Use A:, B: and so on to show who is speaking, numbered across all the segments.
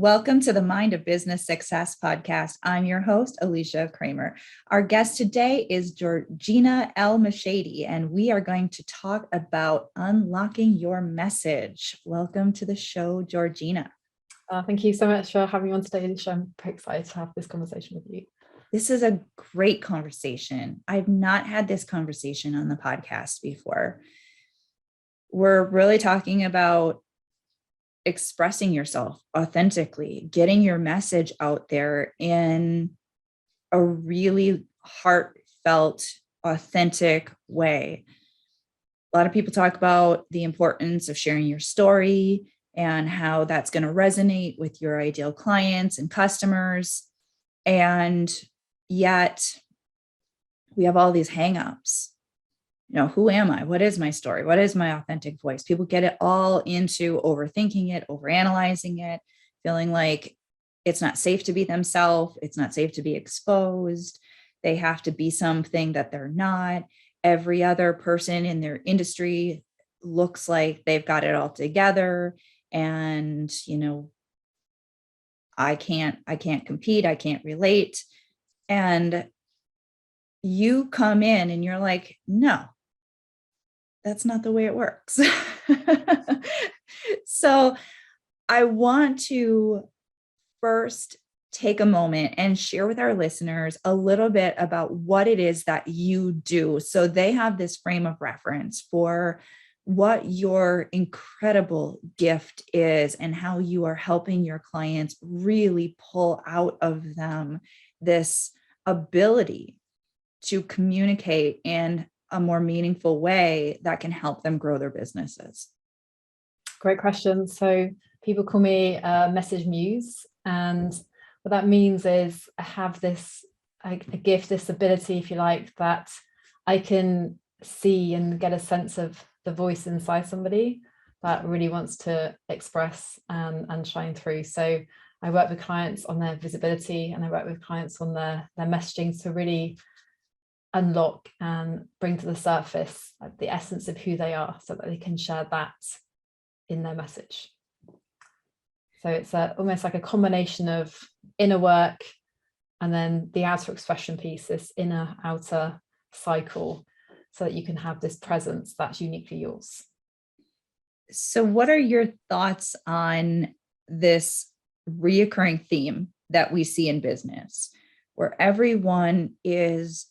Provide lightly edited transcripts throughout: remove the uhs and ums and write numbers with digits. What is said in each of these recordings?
A: Welcome to the Mind of Business Success podcast. I'm your host, Alicia Cramer. Our guest today is Georgina El Morshdy, and we are going to talk about unlocking your message. Welcome to the show, Georgina.
B: Thank you so much for having me on today, Alicia. I'm very excited to have this conversation with you.
A: This is a great conversation. I've not had this conversation on the podcast before. We're really talking about expressing yourself authentically, getting your message out there in a really heartfelt, authentic way. A lot of people talk about the importance of sharing your story and how that's going to resonate with your ideal clients and customers. And yet we have all these hangups. Who am I? What is my story? What is my authentic voice? People get it all into overthinking it, overanalyzing it, feeling like it's not safe to be themselves. It's not safe to be exposed. They have to be something that they're not. Every other person in their industry looks like they've got it all together. And, I can't compete. I can't relate. And you come in and you're like, no, that's not the way it works. So I want to first take a moment and share with our listeners a little bit about what it is that you do, so they have this frame of reference for what your incredible gift is and how you are helping your clients really pull out of them this ability to communicate in a more meaningful way that can help them grow their businesses.
B: Great question. So people call me a message muse, and what that means is I have this a gift, this ability, if you like, that I can see and get a sense of the voice inside somebody that really wants to express and shine through. So I work with clients on their visibility, and I work with clients on their messaging to really unlock and bring to the surface the essence of who they are, so that they can share that in their message. So it's almost like a combination of inner work and then the outer expression piece, this inner outer cycle, so that you can have this presence that's uniquely yours.
A: So what are your thoughts on this reoccurring theme that we see in business, where everyone is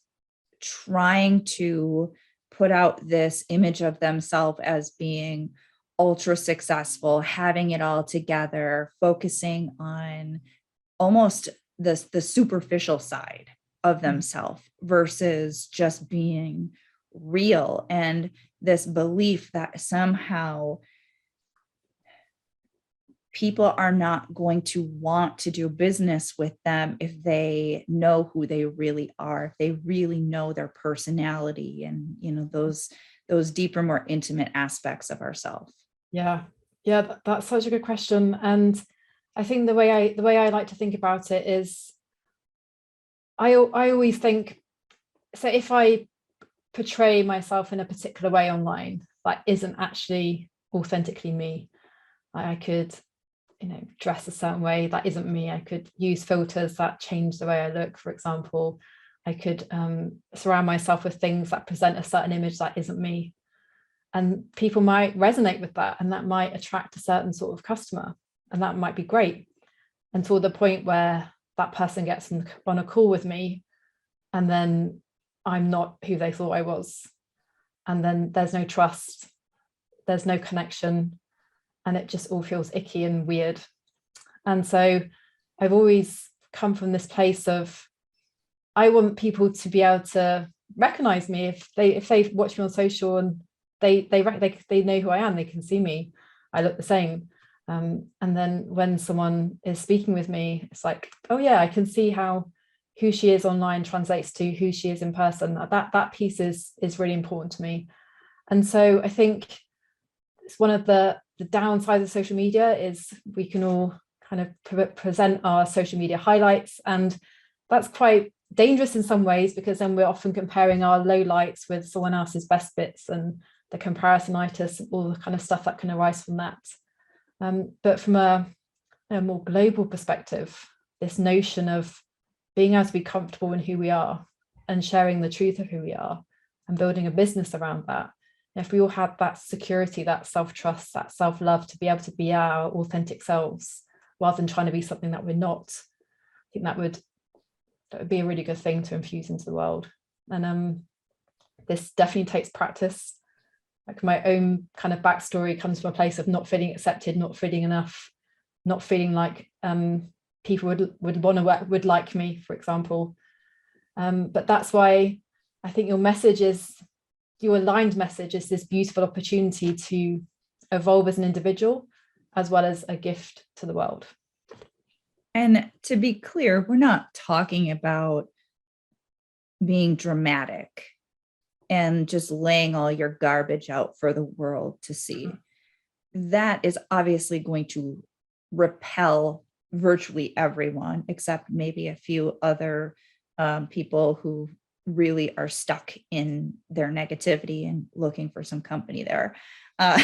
A: trying to put out this image of themselves as being ultra successful, having it all together, focusing on almost the superficial side of themselves versus just being real, and this belief that somehow people are not going to want to do business with them if they know who they really are, if they really know their personality and, those deeper, more intimate aspects of ourselves.
B: Yeah, that's such a good question. And I think the way I like to think about it is I always think, so if I portray myself in a particular way online that isn't actually authentically me, I could dress a certain way that isn't me. I could use filters that change the way I look, for example. I could surround myself with things that present a certain image that isn't me. And people might resonate with that, and that might attract a certain sort of customer, and that might be great until the point where that person gets on a call with me, and then I'm not who they thought I was. And then there's no trust, there's no connection, and it just all feels icky and weird. And so I've always come from this place of, I want people to be able to recognize me if they watch me on social and they know who I am, they can see me, I look the same. And then when someone is speaking with me, it's like, oh yeah, I can see how who she is online translates to who she is in person. That piece is really important to me. And so I think it's one of the downsides of social media is we can all kind of present our social media highlights, and that's quite dangerous in some ways, because then we're often comparing our lowlights with someone else's best bits, and the comparisonitis, all the kind of stuff that can arise from that. But from a a more global perspective, this notion of being able to be comfortable in who we are and sharing the truth of who we are and building a business around that. And if we all had that security, that self-trust, that self-love to be able to be our authentic selves rather than trying to be something that we're not, I think that would be a really good thing to infuse into the world. And this definitely takes practice. Like my own kind of backstory comes from a place of not feeling accepted, not feeling enough, not feeling like people would want to work, would like me, for example. But that's why I think your message is, your aligned message is this beautiful opportunity to evolve as an individual, as well as a gift to the world.
A: And to be clear, we're not talking about being dramatic and just laying all your garbage out for the world to see. That is obviously going to repel virtually everyone, except maybe a few other people who really are stuck in their negativity and looking for some company there. But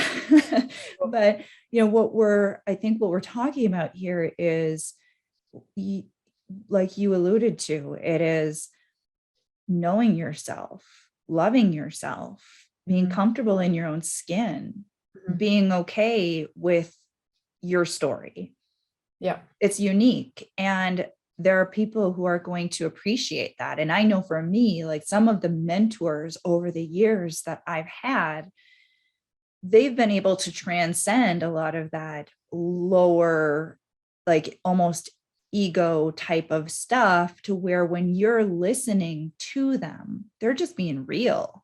A: I think what we're talking about here is, like you alluded to, it is knowing yourself, loving yourself, being comfortable in your own skin, being okay with your story.
B: Yeah.
A: It's unique. And there are people who are going to appreciate that. And I know for me, like some of the mentors over the years that I've had, they've been able to transcend a lot of that lower, like almost ego type of stuff, to where when you're listening to them, they're just being real.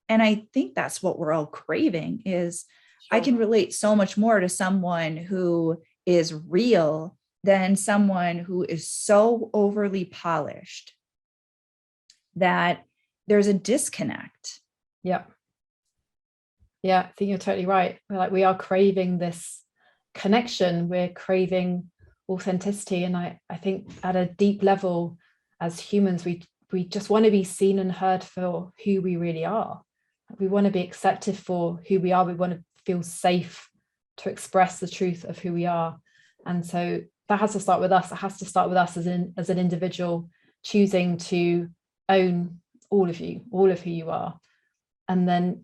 A: And I think that's what we're all craving is, I can relate so much more to someone who is real than someone who is so overly polished that there's a disconnect.
B: Yeah. Yeah, I think you're totally right. We are craving this connection. We're craving authenticity. And I think at a deep level, as humans, we just want to be seen and heard for who we really are. We want to be accepted for who we are. We want to feel safe to express the truth of who we are. And so that has to start with us. It has to start with us as an individual, choosing to own all of you, all of who you are, and then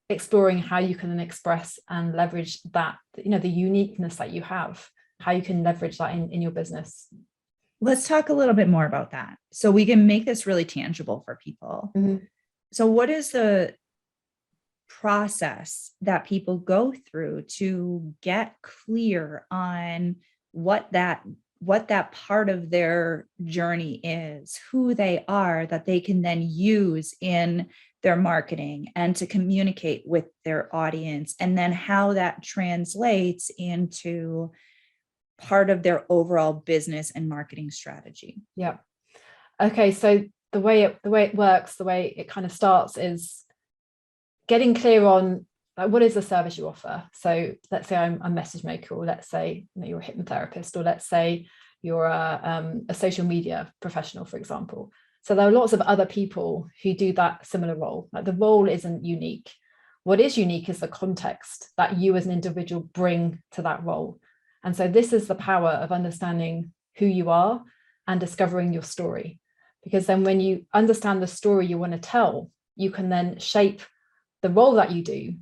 B: exploring how you can express and leverage that, the uniqueness that you have, how you can leverage that in your business.
A: Let's talk a little bit more about that so we can make this really tangible for people.
B: Mm-hmm.
A: So what is the process that people go through to get clear on what that part of their journey is, who they are, that they can then use in their marketing and to communicate with their audience, and then how that translates into part of their overall business and marketing strategy?
B: Yeah. Okay. So the way it works, the way it kind of starts is getting clear on what is the service you offer. So let's say I'm a message maker, or let's say you're a hypnotherapist, or let's say you're a social media professional, for example. So there are lots of other people who do that similar role. Like the role isn't unique. What is unique is the context that you as an individual bring to that role. And so this is the power of understanding who you are and discovering your story. Because then when you understand the story you want to tell, you can then shape the role that you do.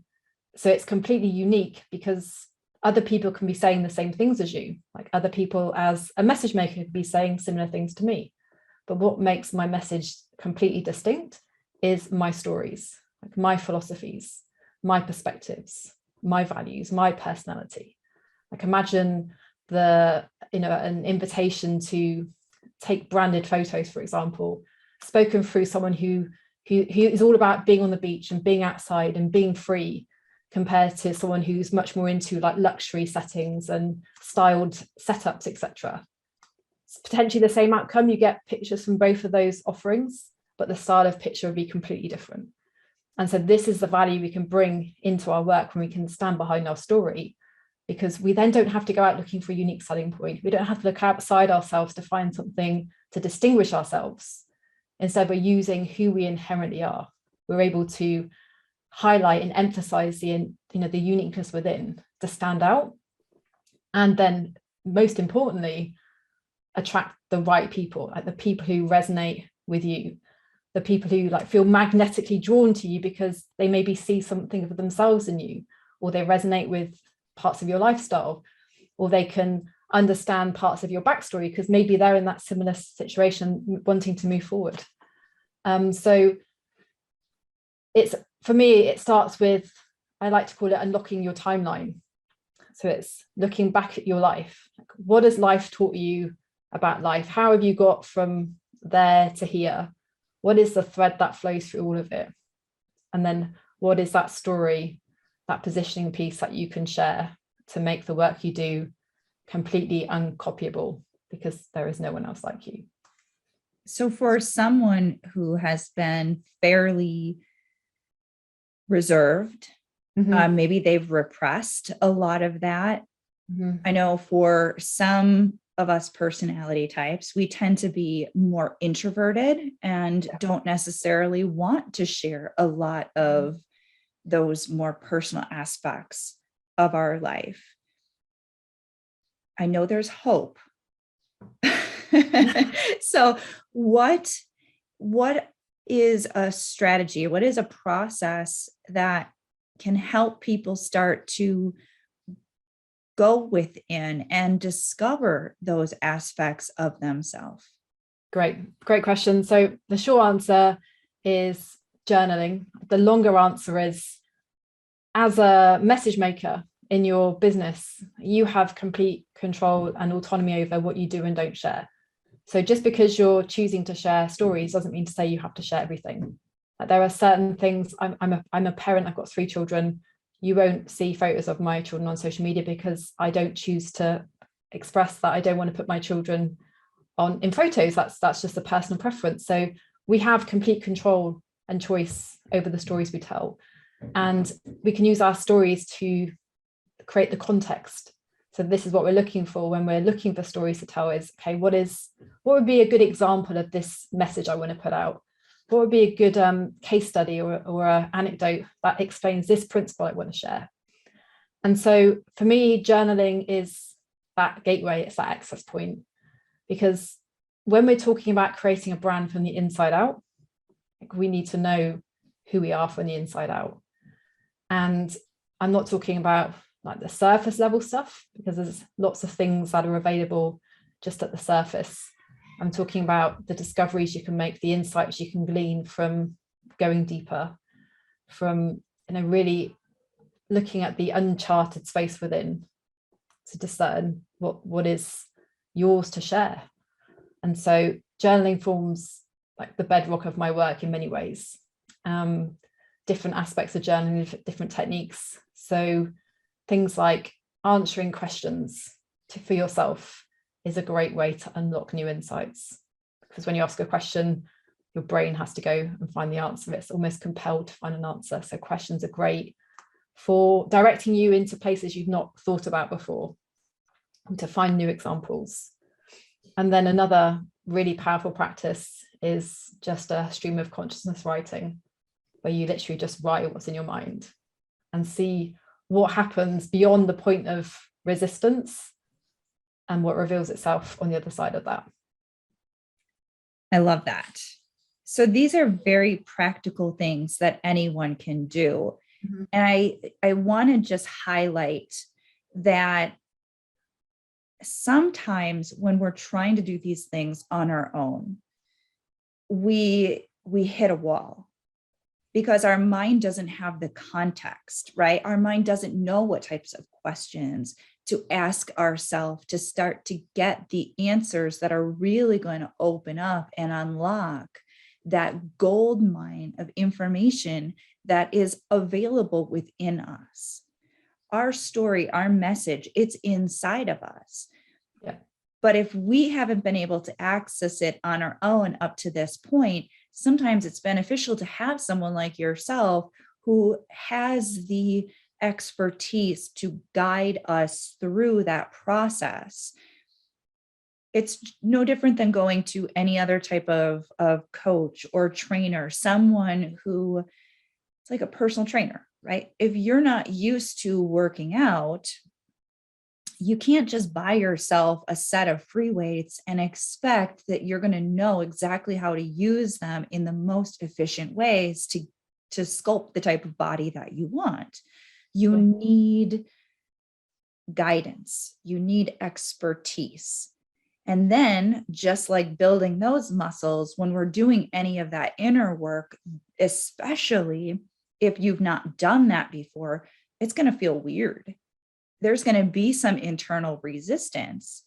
B: So it's completely unique, because other people can be saying the same things as you. Like other people as a message maker could be saying similar things to me. But what makes my message completely distinct is my stories, like my philosophies, my perspectives, my values, my personality. Like imagine an invitation to take branded photos, for example, spoken through someone who is all about being on the beach and being outside and being free, compared to someone who's much more into like luxury settings and styled setups, etc. It's potentially the same outcome. You get pictures from both of those offerings, but the style of picture would be completely different. And so this is the value we can bring into our work when we can stand behind our story, because we then don't have to go out looking for a unique selling point. We don't have to look outside ourselves to find something to distinguish ourselves. Instead, we're using who we inherently are. We're able to highlight and emphasize the uniqueness within to stand out, and then most importantly, attract the right people, like the people who resonate with you, the people who like feel magnetically drawn to you because they maybe see something of themselves in you, or they resonate with parts of your lifestyle, or they can understand parts of your backstory because maybe they're in that similar situation wanting to move forward. So it's, for me, it starts with, I like to call it unlocking your timeline. So it's looking back at your life. Like, what has life taught you about life? How have you got from there to here? What is the thread that flows through all of it? And then what is that story, that positioning piece that you can share to make the work you do completely uncopyable, because there is no one else like you.
A: So for someone who has been fairly reserved, maybe they've repressed a lot of that. I know for some of us personality types, we tend to be more introverted and don't necessarily want to share a lot of those more personal aspects of our life. I know there's hope. So what is a strategy? What is a process that can help people start to go within and discover those aspects of themselves?
B: Great question. So the short answer is journaling. The longer answer is, as a message maker in your business, you have complete control and autonomy over what you do and don't share. So just because you're choosing to share stories doesn't mean to say you have to share everything. There are certain things. I'm a parent. I've got 3 children. You won't see photos of my children on social media because I don't choose to express that. I don't want to put my children in photos. That's just a personal preference. So we have complete control and choice over the stories we tell, and we can use our stories to create the context. So this is what we're looking for when we're looking for stories to tell is, okay, what would be a good example of this message I want to put out? What would be a good case study or an anecdote that explains this principle I want to share? And so for me, journaling is that gateway, it's that access point. Because when we're talking about creating a brand from the inside out, we need to know who we are from the inside out. And I'm not talking about like the surface level stuff, because there's lots of things that are available just at the surface. I'm talking about the discoveries you can make, the insights you can glean from going deeper, from really looking at the uncharted space within to discern what is yours to share. And so journaling forms like the bedrock of my work in many ways. Different aspects of journaling, different techniques. So things like answering questions for yourself is a great way to unlock new insights, because when you ask a question, your brain has to go and find the answer. It's almost compelled to find an answer. So questions are great for directing you into places you've not thought about before, and to find new examples. And then another really powerful practice is just a stream of consciousness writing, where you literally just write what's in your mind and see what happens beyond the point of resistance and what reveals itself on the other side of that.
A: I love that. So these are very practical things that anyone can do. And I want to just highlight that sometimes when we're trying to do these things on our own, we hit a wall, because our mind doesn't have the context, right? Our mind doesn't know what types of questions to ask ourselves to start to get the answers that are really going to open up and unlock that gold mine of information that is available within us. Our story, our message, it's inside of us.
B: Yeah.
A: But if we haven't been able to access it on our own up to this point, sometimes it's beneficial to have someone like yourself who has the expertise to guide us through that process. It's no different than going to any other type of coach or trainer, someone who it's like a personal trainer, right? If you're not used to working out, you can't just buy yourself a set of free weights and expect that you're going to know exactly how to use them in the most efficient ways to sculpt the type of body that you want. You need guidance, you need expertise. And then, just like building those muscles, when we're doing any of that inner work, especially if you've not done that before, it's going to feel weird. There's going to be some internal resistance.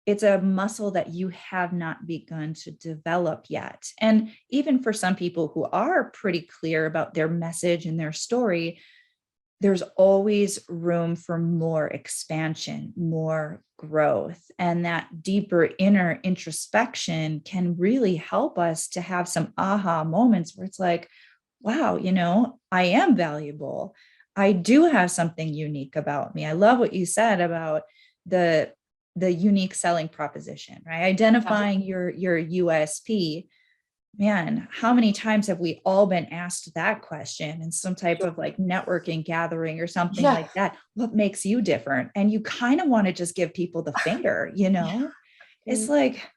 A: It's a muscle that you have not begun to develop yet. And even for some people who are pretty clear about their message and their story, there's always room for more expansion, more growth. And that deeper inner introspection can really help us to have some aha moments where it's like, wow, I am valuable. I do have something unique about me. I love what you said about the unique selling proposition, right? Identifying your USP. Man, how many times have we all been asked that question in some type of like networking gathering or something like that? What makes you different? And you kind of want to just give people the finger, It's like,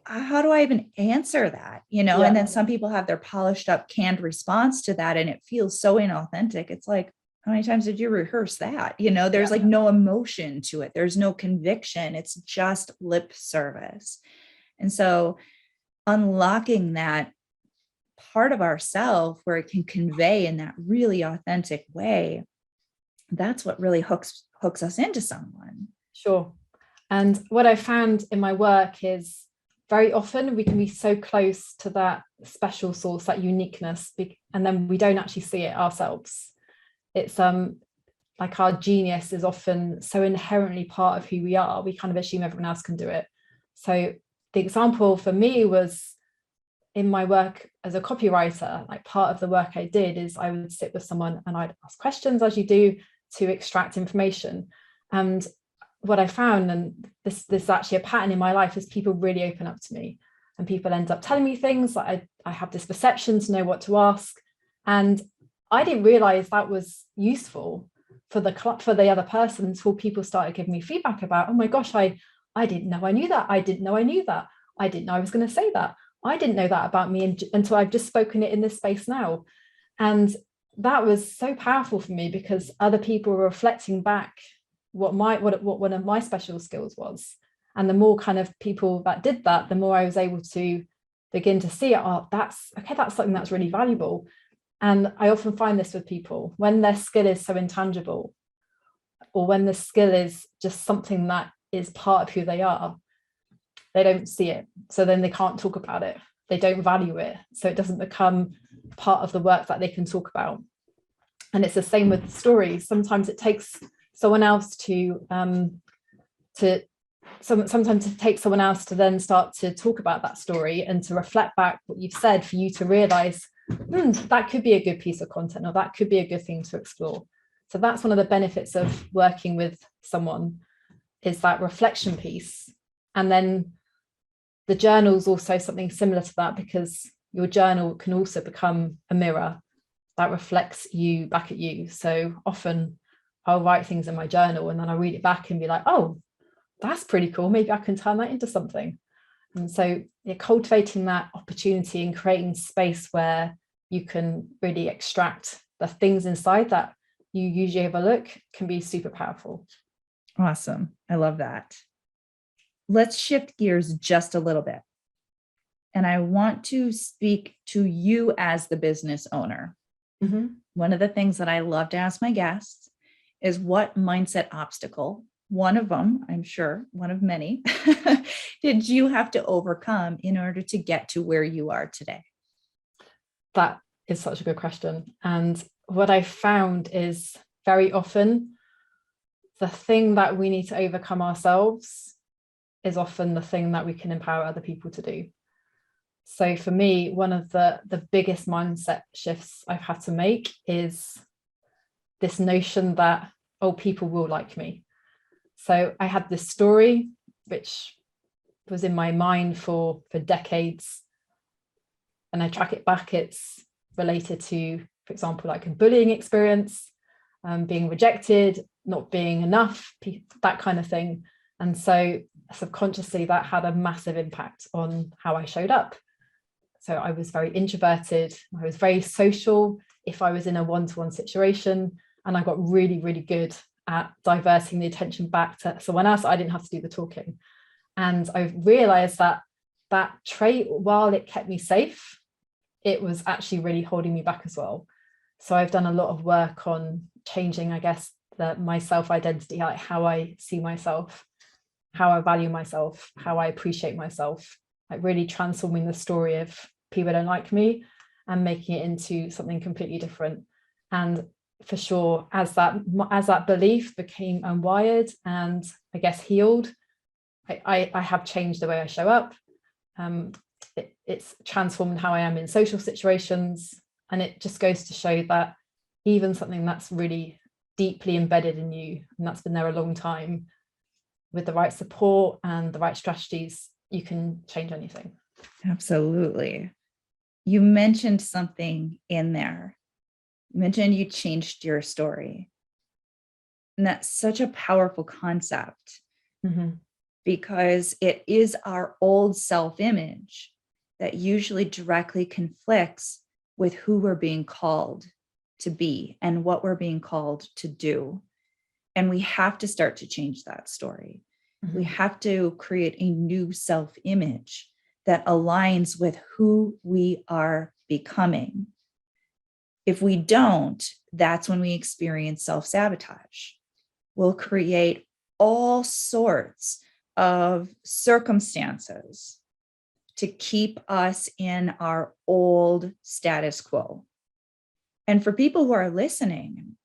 A: how do I even answer that? And then some people have their polished up canned response to that, and it feels so inauthentic. It's like, how many times did you rehearse that? There's like no emotion to it. There's no conviction. It's just lip service. And so unlocking that part of ourself where it can convey in that really authentic way, that's what really hooks us into someone.
B: Sure. And what I found in my work is very often we can be so close to that special source, that uniqueness, and then we don't actually see it ourselves. It's like our genius is often so inherently part of who we are, we kind of assume everyone else can do it. So the example for me was in my work as a copywriter. Like, part of the work I did is I would sit with someone and I'd ask questions, as you do, to extract information. And what I found, and this is actually a pattern in my life, is people really open up to me, and people end up telling me things. Like I have this perception to know what to ask, and I didn't realize that was useful for the other person until people started giving me feedback about, oh my gosh, I didn't know I knew that. I didn't know I knew that. I didn't know I was going to say that. I didn't know that about me until I've just spoken it in this space now. And that was so powerful for me, because other people were reflecting back what one of my special skills was. And the more kind of people that did that, the more I was able to begin to see, that's something that's really valuable. And I often find this with people, when their skill is so intangible, or when the skill is just something that is part of who they are, they don't see it. So then they can't talk about it. They don't value it. So it doesn't become part of the work that they can talk about. And it's the same with stories. Sometimes it takes someone else sometimes it takes someone else to then start to talk about that story and to reflect back what you've said, for you to realize that could be a good piece of content, or that could be a good thing to explore. So that's one of the benefits of working with someone, is that reflection piece. And then the journal is also something similar to that, because your journal can also become a mirror that reflects you back at you. So often I'll write things in my journal and then I'll read it back and be like, oh, that's pretty cool. Maybe I can turn that into something. And so cultivating that opportunity and creating space where you can really extract the things inside that you usually overlook can be super powerful.
A: Awesome. I love that. Let's shift gears just a little bit. And I want to speak to you as the business owner.
B: Mm-hmm.
A: One of the things that I love to ask my guests is, what mindset obstacle, one of them, I'm sure, one of many, did you have to overcome in order to get to where you are today?
B: That is such a good question. And what I found is, very often the thing that we need to overcome ourselves is often the thing that we can empower other people to do. So for me, one of the biggest mindset shifts I've had to make is this notion that, oh, people will like me. So I had this story which was in my mind for decades, and I track it back. It's related to, for example, like a bullying experience. being rejected, not being enough, that kind of thing. And so subconsciously that had a massive impact on how I showed up. So I was very introverted. I was very social if I was in a one-to-one situation, and I got really, really good at diverting the attention back to someone else. I didn't have to do the talking. And I realized that that trait, while it kept me safe, it was actually really holding me back as well. So I've done a lot of work on changing, I guess, my self-identity, like how I see myself, how I value myself, how I appreciate myself, like really transforming the story of people don't like me and making it into something completely different. And for sure, as that belief became unwired and I guess healed, I have changed the way I show up. It's transformed how I am in social situations. And it just goes to show that even something that's really deeply embedded in you, and that's been there a long time, with the right support and the right strategies, you can change anything.
A: Absolutely. You mentioned something in there. You mentioned you changed your story. And that's such a powerful concept, because it is our old self-image that usually directly conflicts with who we're being called to be and what we're being called to do. And we have to start to change that story. We have to create a new self-image that aligns with who we are becoming. If we don't, that's when we experience self-sabotage. We'll create all sorts of circumstances to keep us in our old status quo. And for people who are listening,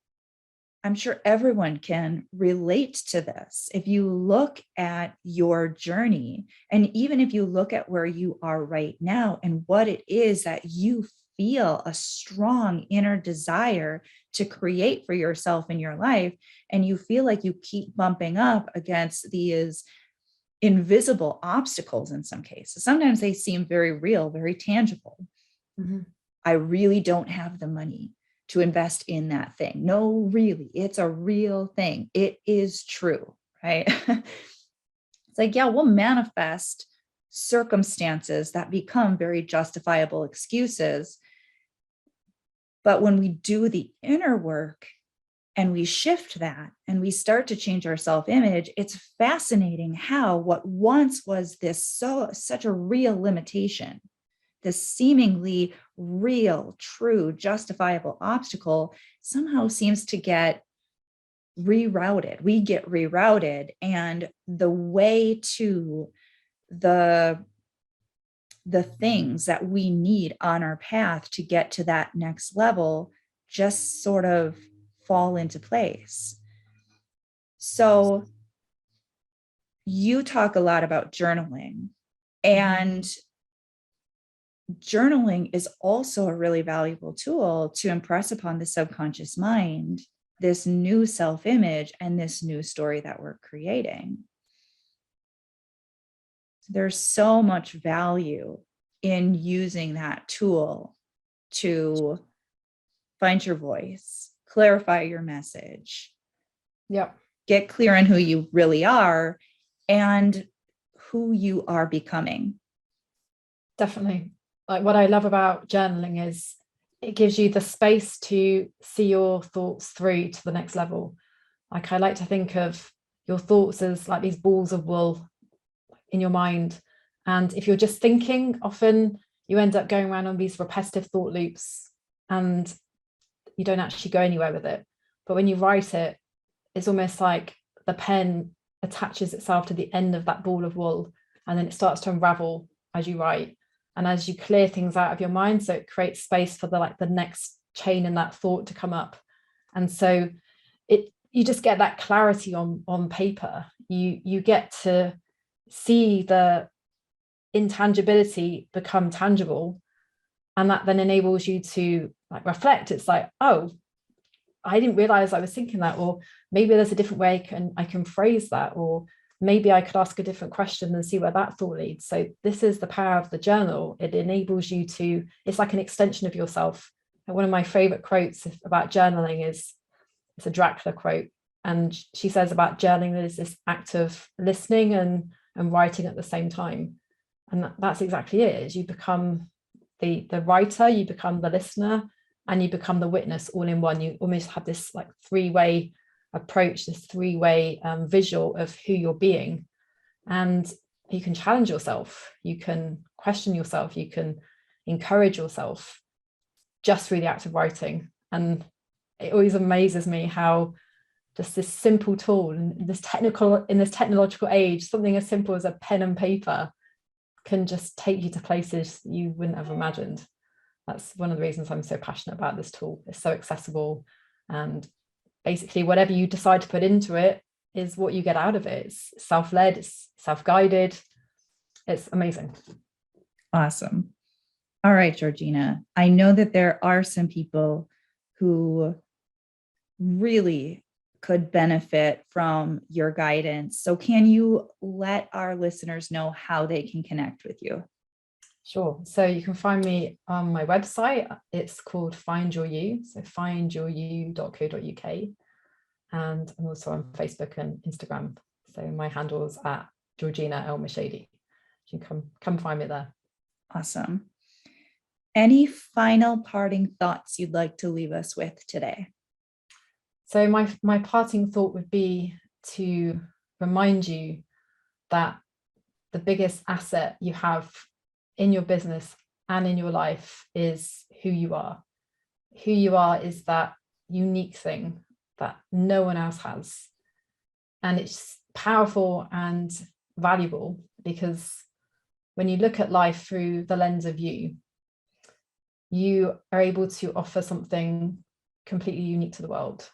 A: I'm sure everyone can relate to this. If you look at your journey, and even if you look at where you are right now and what it is that you feel a strong inner desire to create for yourself in your life, and you feel like you keep bumping up against these invisible obstacles in some cases. Sometimes they seem very real, very tangible. I really don't have the money to invest in that thing. No, really, it's a real thing. It is true, right? It's like, yeah, we'll manifest circumstances that become very justifiable excuses. But when we do the inner work and we shift that and we start to change our self-image, it's fascinating how what once was such a real limitation, this seemingly real, true, justifiable obstacle somehow seems to get rerouted. We get rerouted, and the way to the things that we need on our path to get to that next level just sort of fall into place. So you talk a lot about journaling, and journaling is also a really valuable tool to impress upon the subconscious mind this new self-image and this new story that we're creating. There's so much value in using that tool to find your voice, clarify your message, get clear on who you really are and who you are becoming.
B: Definitely. Like, what I love about journaling is it gives you the space to see your thoughts through to the next level. Like, I like to think of your thoughts as like these balls of wool in your mind. And if you're just thinking, often you end up going around on these repetitive thought loops and you don't actually go anywhere with it. But when you write it, it's almost like the pen attaches itself to the end of that ball of wool, and then it starts to unravel as you write. And as you clear things out of your mind, so it creates space for the next chain in that thought to come up. And so you just get that clarity on paper. You get to see the intangibility become tangible, and that then enables you to reflect. It's like, oh, I didn't realize I was thinking that, or maybe there's a different way I can phrase that, or maybe I could ask a different question and see where that thought leads. So this is the power of the journal. It enables you to, it's like an extension of yourself. And one of my favorite quotes about journaling is, it's a Dracula quote. And she says about journaling is this act of listening and writing at the same time. And that's exactly it, is you become the writer, you become the listener, and you become the witness all in one. You almost have this like three-way approach, this three-way visual of who you're being. And you can challenge yourself, you can question yourself, you can encourage yourself just through the act of writing. And it always amazes me how just this simple tool in this technological age, something as simple as a pen and paper can just take you to places you wouldn't have imagined. That's one of the reasons I'm so passionate about this tool. It's so accessible, and basically whatever you decide to put into it is what you get out of it. It's self-led, it's self-guided. It's amazing.
A: Awesome. All right, Georgina, I know that there are some people who really could benefit from your guidance. So can you let our listeners know how they can connect with you?
B: Sure. So you can find me on my website. It's called Find Your You. So findyouryou.co.uk. And I'm also on Facebook and Instagram. So my handle's at Georgina El Morshdy. You can come find me there.
A: Awesome. Any final parting thoughts you'd like to leave us with today?
B: So my parting thought would be to remind you that the biggest asset you have in your business and in your life is who you are. Who you are is that unique thing that no one else has. And it's powerful and valuable because when you look at life through the lens of you, you are able to offer something completely unique to the world.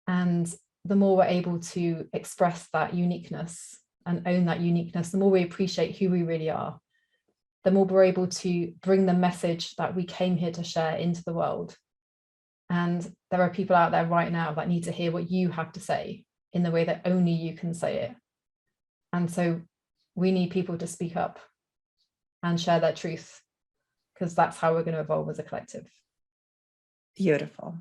B: And the more we're able to express that uniqueness and own that uniqueness, the more we appreciate who we really are, the more we're able to bring the message that we came here to share into the world. And there are people out there right now that need to hear what you have to say in the way that only you can say it. And so we need people to speak up and share their truth, because that's how we're going to evolve as a collective.
A: Beautiful.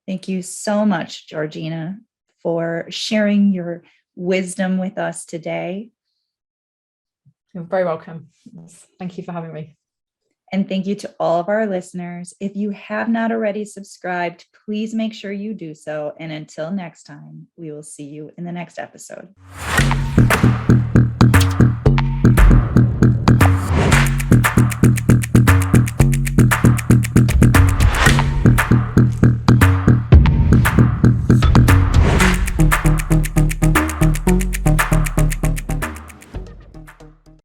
A: Thank you so much, Georgina, for sharing your wisdom with us today.
B: You're very welcome. Thank you for having me.
A: And thank you to all of our listeners. If you have not already subscribed, please make sure you do so. And until next time, we will see you in the next episode.